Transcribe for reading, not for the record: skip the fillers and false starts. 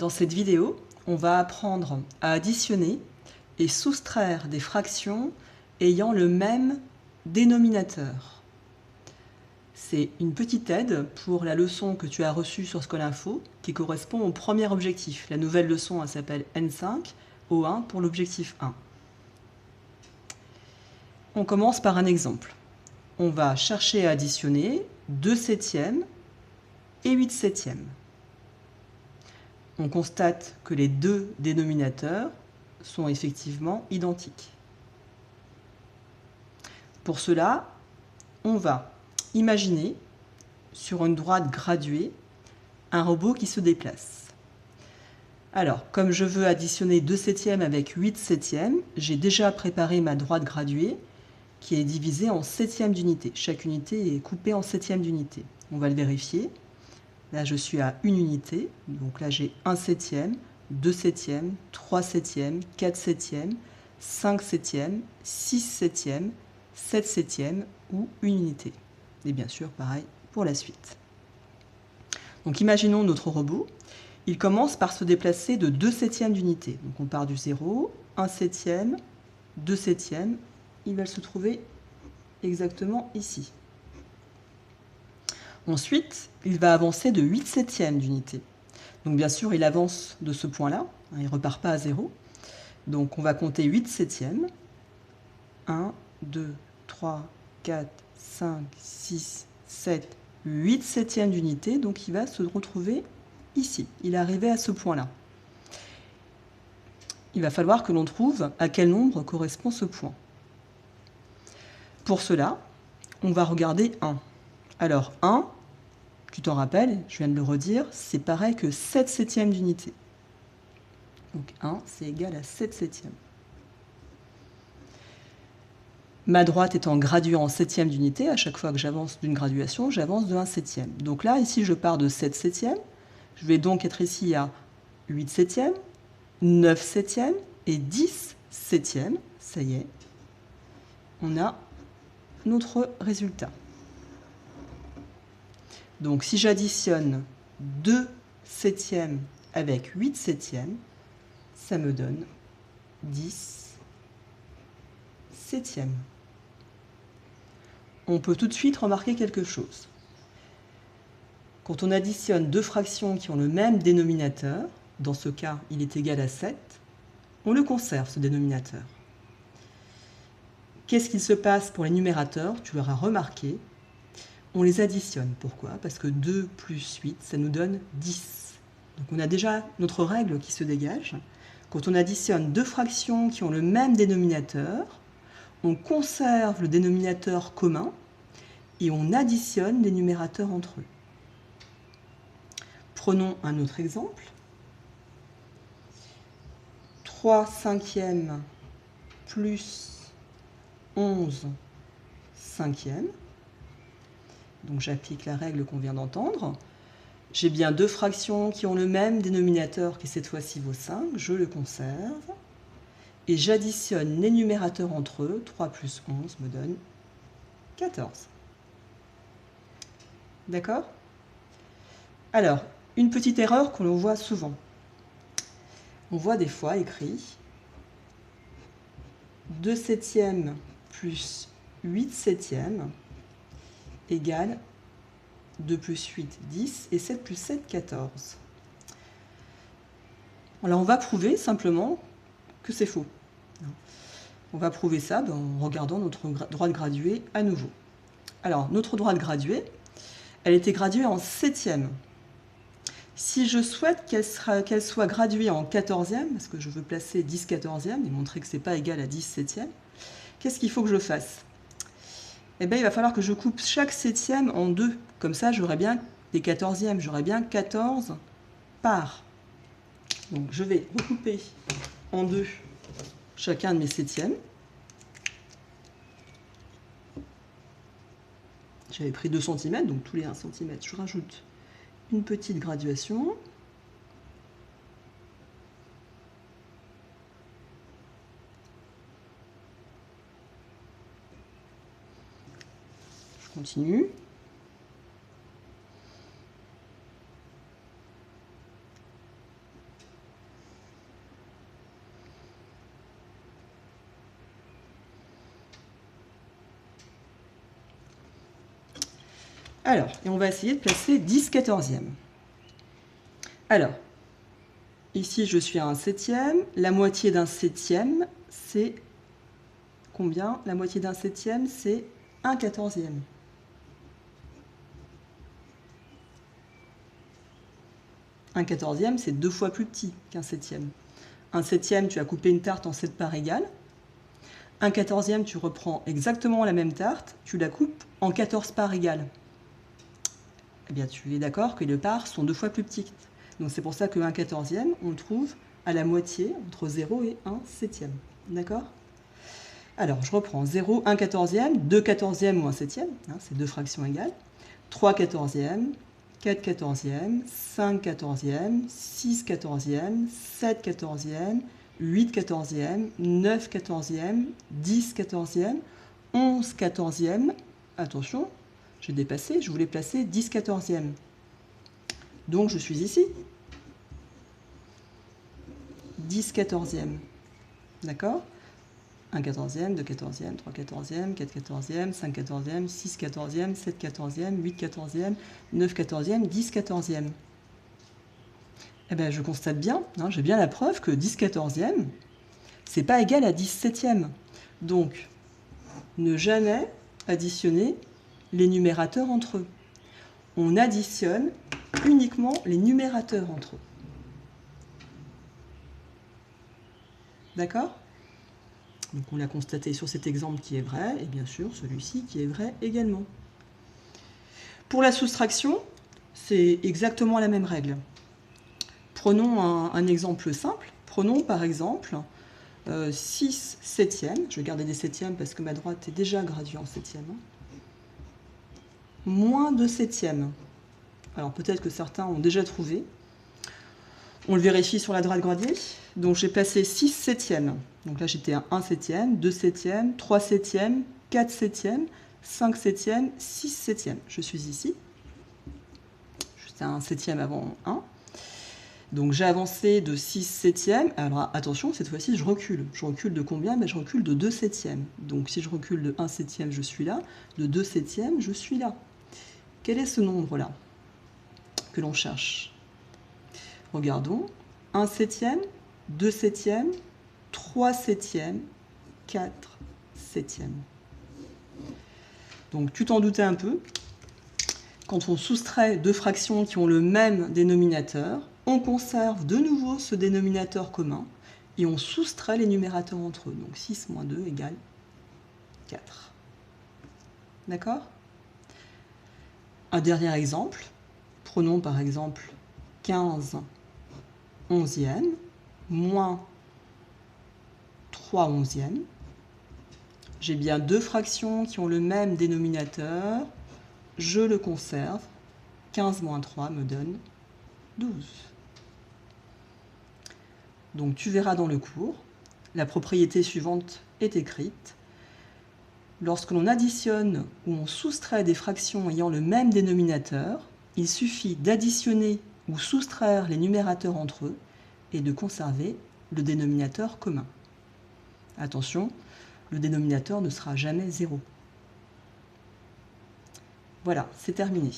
Dans cette vidéo, on va apprendre à additionner et soustraire des fractions ayant le même dénominateur. C'est une petite aide pour la leçon que tu as reçue sur Scolinfo qui correspond au premier objectif. La nouvelle leçon s'appelle N5, O1 pour l'objectif 1. On commence par un exemple. On va chercher à additionner 2 septièmes et 8 septièmes. On constate que les deux dénominateurs sont effectivement identiques. Pour cela, on va imaginer sur une droite graduée un robot qui se déplace. Alors, comme je veux additionner 2 septièmes avec 8 septièmes, j'ai déjà préparé ma droite graduée qui est divisée en septièmes d'unité. Chaque unité est coupée en septièmes d'unité. On va le vérifier. Là, je suis à une unité, donc là j'ai 1 septième, 2 septièmes, 3 septièmes, 4 septièmes, 5 septièmes, 6 septièmes, 7 septièmes ou une unité. Et bien sûr, pareil pour la suite. Donc imaginons notre robot. Il commence par se déplacer de 2 septièmes d'unité. Donc on part du 0, 1 septième, 2 septièmes. Il va se trouver exactement ici. Ensuite, il va avancer de 8 septièmes d'unité. Donc bien sûr, il avance de ce point-là, il ne repart pas à 0. Donc on va compter 8 septièmes. 1, 2, 3, 4, 5, 6, 7, 8 septièmes d'unité. Donc il va se retrouver ici. Il est arrivé à ce point-là. Il va falloir que l'on trouve à quel nombre correspond ce point. Pour cela, on va regarder 1. Alors 1, tu t'en rappelles, je viens de le redire, c'est pareil que 7 septièmes d'unité. Donc 1, c'est égal à 7 septièmes. Ma droite étant graduée en septièmes d'unité, à chaque fois que j'avance d'une graduation, j'avance de 1 septième. Donc là, ici, je pars de 7 septièmes. Je vais donc être ici à 8 septièmes, 9 septièmes et 10 septièmes. Ça y est, on a notre résultat. Donc si j'additionne 2 septièmes avec 8 septièmes, ça me donne 10 septièmes. On peut tout de suite remarquer quelque chose. Quand on additionne deux fractions qui ont le même dénominateur, dans ce cas il est égal à 7, on le conserve ce dénominateur. Qu'est-ce qu'il se passe pour les numérateurs? Tu l'auras remarqué. On les additionne. Pourquoi? Parce que 2 plus 8, ça nous donne 10. Donc on a déjà notre règle qui se dégage. Quand on additionne deux fractions qui ont le même dénominateur, on conserve le dénominateur commun et on additionne les numérateurs entre eux. Prenons un autre exemple. 3 cinquièmes plus 11 cinquièmes. Donc j'applique la règle qu'on vient d'entendre. J'ai bien deux fractions qui ont le même dénominateur qui cette fois-ci vaut 5. Je le conserve. Et j'additionne les numérateurs entre eux. 3 plus 11 me donne 14. D'accord? Alors, une petite erreur que l'on voit souvent. On voit des fois écrit 2 septièmes plus 8 septièmes égale 2 plus 8, 10, et 7 plus 7, 14. Alors on va prouver simplement que c'est faux. On va prouver ça en regardant notre droite graduée à nouveau. Alors, notre droite graduée, elle était graduée en septième. Si je souhaite qu'elle soit graduée en 14e, parce que je veux placer 10 14e et montrer que ce n'est pas égal à 10 septième, qu'est-ce qu'il faut que je fasse? Eh bien, il va falloir que je coupe chaque septième en deux. Comme ça, j'aurai bien des 14e, j'aurai bien 14 parts. Donc, je vais recouper en deux chacun de mes septièmes. J'avais pris 2 cm, donc tous les 1 cm, je rajoute une petite graduation. Je continue. Alors, et on va essayer de placer 10 quatorzièmes. Alors, ici je suis à un septième. La moitié d'un septième, c'est combien? La moitié d'un septième, c'est un quatorzième. Un quatorzième, c'est 2 fois plus petit qu'un septième. Un septième, tu as coupé une tarte en 7 parts égales. Un quatorzième, tu reprends exactement la même tarte, tu la coupes en 14 parts égales. Eh bien, tu es d'accord que les parts sont 2 fois plus petites. Donc c'est pour ça qu'un quatorzième, on le trouve à la moitié, entre 0 et 1 septième. D'accord? Alors, je reprends 0, 1 quatorzième, 2 quatorzièmes ou 1 septième, hein, c'est deux fractions égales. 3 quatorzièmes, 4 quatorzièmes, 5 quatorzièmes, 6 quatorzièmes, 7 quatorzièmes, 8 quatorzièmes, 9 quatorzièmes, 10 quatorzièmes, 11 quatorzièmes. Attention, j'ai dépassé, je voulais placer 10 quatorzièmes. Donc je suis ici. 10 quatorzièmes. D'accord? 1 quatorzième, 2 quatorzièmes, 3 quatorzièmes, 4 quatorzièmes, 5 quatorzièmes, 6 quatorzièmes, 7 quatorzièmes, 8 quatorzièmes, 9 quatorzièmes, 10 quatorzièmes. Eh bien, je constate bien, hein, j'ai bien la preuve que 10 quatorzièmes, c'est pas égal à 10 septièmes. Donc, ne jamais additionner les numérateurs entre eux. On additionne uniquement les numérateurs entre eux. D'accord ? Donc on l'a constaté sur cet exemple qui est vrai, et bien sûr celui-ci qui est vrai également. Pour la soustraction, c'est exactement la même règle. Prenons un exemple simple. Prenons par exemple 6 septièmes. Je vais garder des septièmes parce que ma droite est déjà graduée en septième. Moins 2 septièmes. Alors peut-être que certains ont déjà trouvé. On le vérifie sur la droite graduée. Donc j'ai placé 6 septièmes. Donc là j'étais à 1 septième, 2 septièmes, 3 septièmes, 4 septièmes, 5 septièmes, 6 septièmes. Je suis ici. J'étais à 1 septième avant 1. Donc j'ai avancé de 6 septièmes. Alors attention, cette fois-ci je recule. Je recule de combien? Je recule de 2 septièmes. Donc si je recule de 1 septième, je suis là. De 2 septièmes, je suis là. Quel est ce nombre-là que l'on cherche? Regardons. 1 septième, 2 septièmes, 3 septièmes, 4 septièmes. Donc tu t'en doutais un peu. Quand on soustrait deux fractions qui ont le même dénominateur, on conserve de nouveau ce dénominateur commun et on soustrait les numérateurs entre eux. Donc 6 moins 2 égale 4. D'accord? Un dernier exemple. Prenons par exemple 15 onzièmes moins 3 onzièmes. J'ai bien deux fractions qui ont le même dénominateur. Je le conserve. 15 moins 3 me donne 12. Donc tu verras dans le cours, la propriété suivante est écrite. Lorsque l'on additionne ou on soustrait des fractions ayant le même dénominateur, il suffit d'additionner ou soustraire les numérateurs entre eux et de conserver le dénominateur commun. Attention, le dénominateur ne sera jamais 0. Voilà, c'est terminé.